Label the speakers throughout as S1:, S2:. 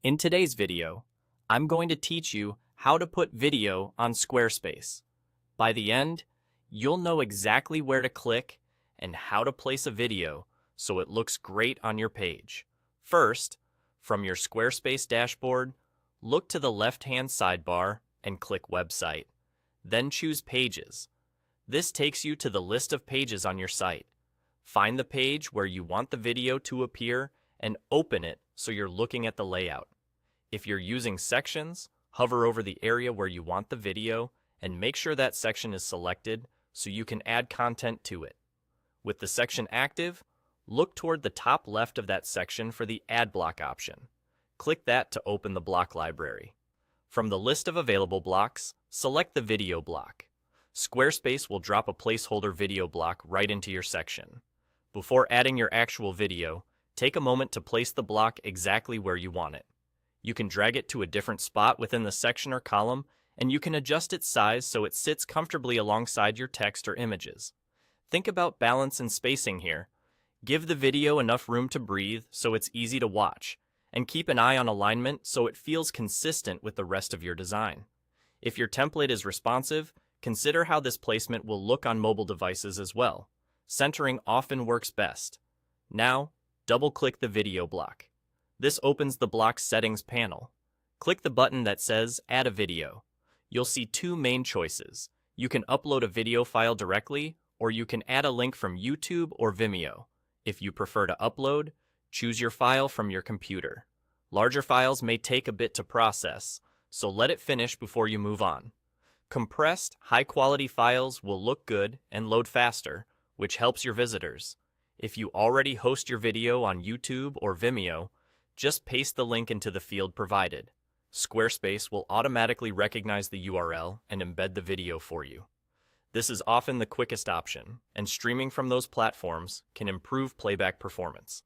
S1: In today's video, I'm going to teach you how to put video on Squarespace. By the end, you'll know exactly where to click and how to place a video so it looks great on your page. First, from your Squarespace dashboard, look to the left-hand sidebar and click Website. Then choose Pages. This takes you to the list of pages on your site. Find the page where you want the video to appear and open it so you're looking at the layout. If you're using sections, hover over the area where you want the video and make sure that section is selected so you can add content to it. With the section active, look toward the top left of that section for the Add Block option. Click that to open the block library. From the list of available blocks, select the video block. Squarespace will drop a placeholder video block right into your section. Before adding your actual video, take a moment to place the block exactly where you want it. You can drag it to a different spot within the section or column, and you can adjust its size so it sits comfortably alongside your text or images. Think about balance and spacing here. Give the video enough room to breathe so it's easy to watch, and keep an eye on alignment so it feels consistent with the rest of your design. If your template is responsive, consider how this placement will look on mobile devices as well. Centering often works best. Now, double-click the video block. This opens the block's settings panel. Click the button that says Add a Video. You'll see two main choices. You can upload a video file directly, or you can add a link from YouTube or Vimeo. If you prefer to upload, choose your file from your computer. Larger files may take a bit to process, so let it finish before you move on. Compressed, high-quality files will look good and load faster, which helps your visitors. If you already host your video on YouTube or Vimeo, just paste the link into the field provided. Squarespace will automatically recognize the URL and embed the video for you. This is often the quickest option, and streaming from those platforms can improve playback performance.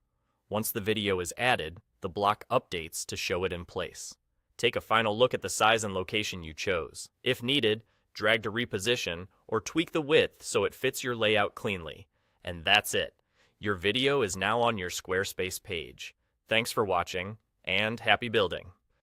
S1: Once the video is added, the block updates to show it in place. Take a final look at the size and location you chose. If needed, drag to reposition or tweak the width so it fits your layout cleanly. And that's it. Your video is now on your Squarespace page. Thanks for watching, and happy building!